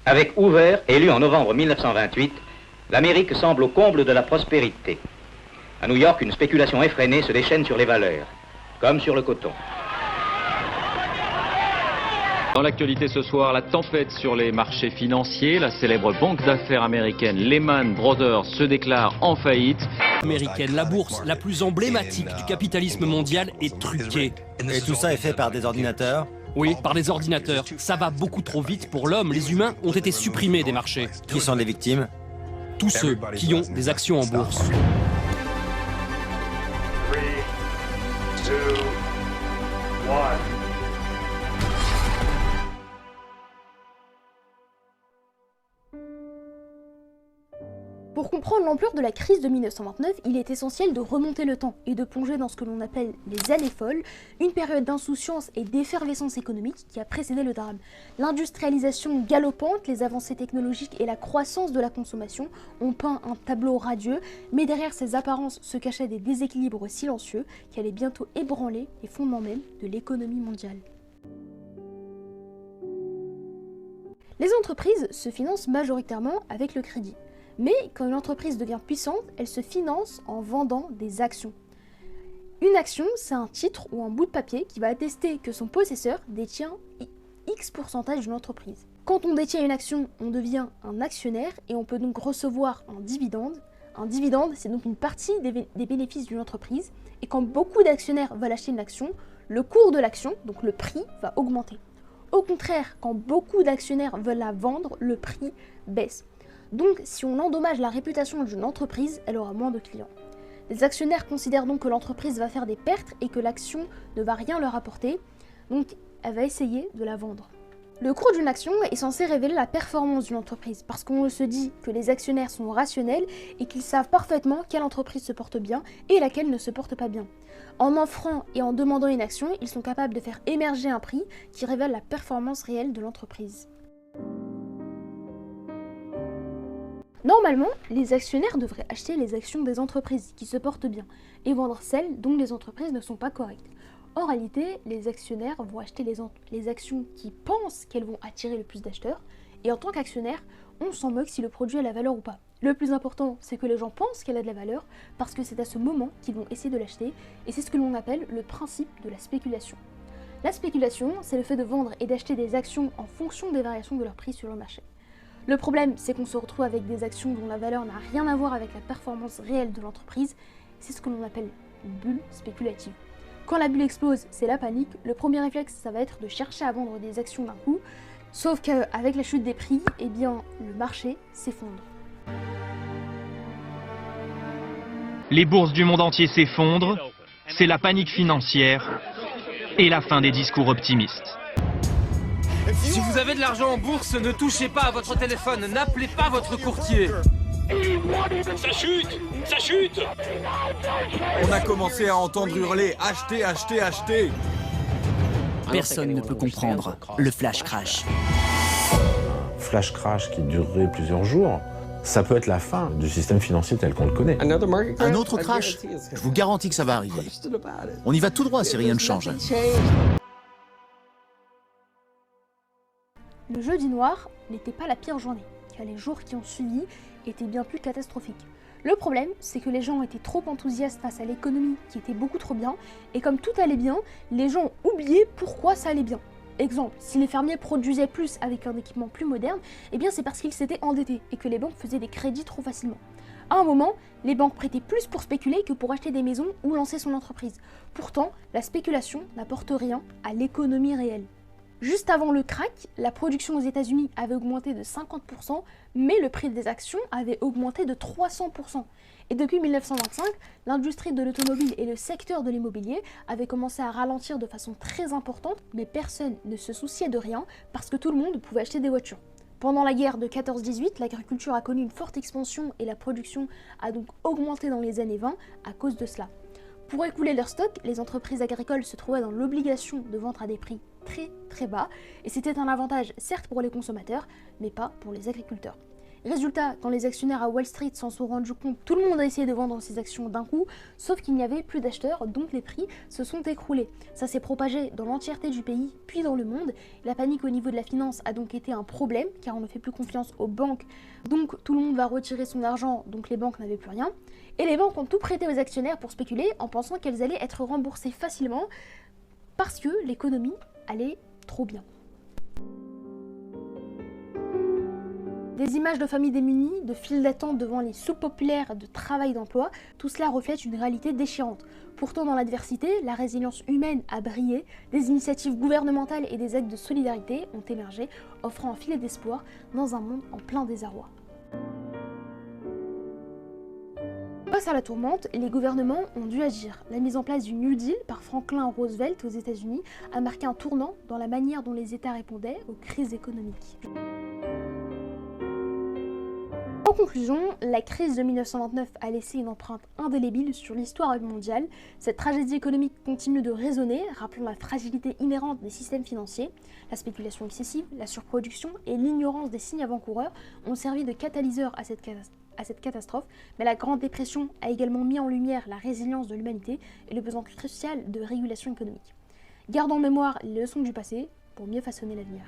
Avec Hoover, élu en novembre 1928, l'Amérique semble au comble de la prospérité. À New York, une spéculation effrénée se déchaîne sur les valeurs, comme sur le coton. Dans l'actualité ce soir, la tempête sur les marchés financiers. La célèbre banque d'affaires américaine Lehman Brothers se déclare en faillite. Américaine, la bourse la plus emblématique du capitalisme mondial est truquée. Et tout ça est fait par des ordinateurs? Oui, par des ordinateurs. Ça va beaucoup trop vite pour l'homme. Les humains ont été supprimés des marchés. Qui sont les victimes? Tous ceux qui ont des actions en bourse. 3, 2, 1. Pour comprendre l'ampleur de la crise de 1929, il est essentiel de remonter le temps et de plonger dans ce que l'on appelle les années folles, une période d'insouciance et d'effervescence économique qui a précédé le drame. L'industrialisation galopante, les avancées technologiques et la croissance de la consommation ont peint un tableau radieux, mais derrière ces apparences se cachaient des déséquilibres silencieux qui allaient bientôt ébranler les fondements même de l'économie mondiale. Les entreprises se financent majoritairement avec le crédit. Mais quand une entreprise devient puissante, elle se finance en vendant des actions. Une action, c'est un titre ou un bout de papier qui va attester que son possesseur détient X pourcentage d'une entreprise. Quand on détient une action, on devient un actionnaire et on peut donc recevoir un dividende. Un dividende, c'est donc une partie des bénéfices d'une entreprise. Et quand beaucoup d'actionnaires veulent acheter une action, le cours de l'action, donc le prix, va augmenter. Au contraire, quand beaucoup d'actionnaires veulent la vendre, le prix baisse. Donc, si on endommage la réputation d'une entreprise, elle aura moins de clients. Les actionnaires considèrent donc que l'entreprise va faire des pertes et que l'action ne va rien leur apporter, donc elle va essayer de la vendre. Le cours d'une action est censé révéler la performance d'une entreprise, parce qu'on se dit que les actionnaires sont rationnels et qu'ils savent parfaitement quelle entreprise se porte bien et laquelle ne se porte pas bien. En offrant et en demandant une action, ils sont capables de faire émerger un prix qui révèle la performance réelle de l'entreprise. Normalement, les actionnaires devraient acheter les actions des entreprises qui se portent bien et vendre celles dont les entreprises ne sont pas correctes. En réalité, les actionnaires vont acheter les actions qui pensent qu'elles vont attirer le plus d'acheteurs et en tant qu'actionnaire, on s'en moque si le produit a la valeur ou pas. Le plus important, c'est que les gens pensent qu'elle a de la valeur parce que c'est à ce moment qu'ils vont essayer de l'acheter et c'est ce que l'on appelle le principe de la spéculation. La spéculation, c'est le fait de vendre et d'acheter des actions en fonction des variations de leur prix sur le marché. Le problème, c'est qu'on se retrouve avec des actions dont la valeur n'a rien à voir avec la performance réelle de l'entreprise. C'est ce que l'on appelle une bulle spéculative. Quand la bulle explose, c'est la panique. Le premier réflexe, ça va être de chercher à vendre des actions d'un coup. Sauf qu'avec la chute des prix, eh bien, le marché s'effondre. Les bourses du monde entier s'effondrent, c'est la panique financière et la fin des discours optimistes. Si vous avez de l'argent en bourse, ne touchez pas à votre téléphone, n'appelez pas votre courtier. Ça chute! Ça chute! On a commencé à entendre hurler « Achetez, achetez, achetez !» Personne ne peut comprendre le flash crash. Flash crash qui durerait plusieurs jours, ça peut être la fin du système financier tel qu'on le connaît. Un autre crash? Je vous garantis que ça va arriver. On y va tout droit si rien ne change. Le jeudi noir n'était pas la pire journée, car les jours qui ont suivi étaient bien plus catastrophiques. Le problème, c'est que les gens étaient trop enthousiastes face à l'économie qui était beaucoup trop bien, et comme tout allait bien, les gens ont oublié pourquoi ça allait bien. Exemple, si les fermiers produisaient plus avec un équipement plus moderne, eh bien c'est parce qu'ils s'étaient endettés et que les banques faisaient des crédits trop facilement. À un moment, les banques prêtaient plus pour spéculer que pour acheter des maisons ou lancer son entreprise. Pourtant, la spéculation n'apporte rien à l'économie réelle. Juste avant le crack, la production aux États-Unis avait augmenté de 50%, mais le prix des actions avait augmenté de 300%. Et depuis 1925, l'industrie de l'automobile et le secteur de l'immobilier avaient commencé à ralentir de façon très importante, mais personne ne se souciait de rien parce que tout le monde pouvait acheter des voitures. Pendant la guerre de 14-18, l'agriculture a connu une forte expansion et la production a donc augmenté dans les années 20 à cause de cela. Pour écouler leurs stocks, les entreprises agricoles se trouvaient dans l'obligation de vendre à des prix très bas, et c'était un avantage certes pour les consommateurs, mais pas pour les agriculteurs. Résultat, quand les actionnaires à Wall Street s'en sont rendus compte, tout le monde a essayé de vendre ses actions d'un coup, sauf qu'il n'y avait plus d'acheteurs, donc les prix se sont écroulés. Ça s'est propagé dans l'entièreté du pays, puis dans le monde. La panique au niveau de la finance a donc été un problème, car on ne fait plus confiance aux banques, donc tout le monde va retirer son argent, donc les banques n'avaient plus rien. Et les banques ont tout prêté aux actionnaires pour spéculer, en pensant qu'elles allaient être remboursées facilement, parce que l'économie allait trop bien. Des images de familles démunies, de files d'attente devant les soupes populaires de travail d'emploi, tout cela reflète une réalité déchirante. Pourtant, dans l'adversité, la résilience humaine a brillé, des initiatives gouvernementales et des actes de solidarité ont émergé, offrant un filet d'espoir dans un monde en plein désarroi. Face à la tourmente, les gouvernements ont dû agir. La mise en place du New Deal par Franklin Roosevelt aux États-Unis a marqué un tournant dans la manière dont les États répondaient aux crises économiques. En conclusion, la crise de 1929 a laissé une empreinte indélébile sur l'histoire mondiale. Cette tragédie économique continue de résonner, rappelant la fragilité inhérente des systèmes financiers. La spéculation excessive, la surproduction et l'ignorance des signes avant-coureurs ont servi de catalyseur à cette catastrophe, mais la Grande Dépression a également mis en lumière la résilience de l'humanité et le besoin crucial de régulation économique. Gardons en mémoire les leçons du passé pour mieux façonner l'avenir.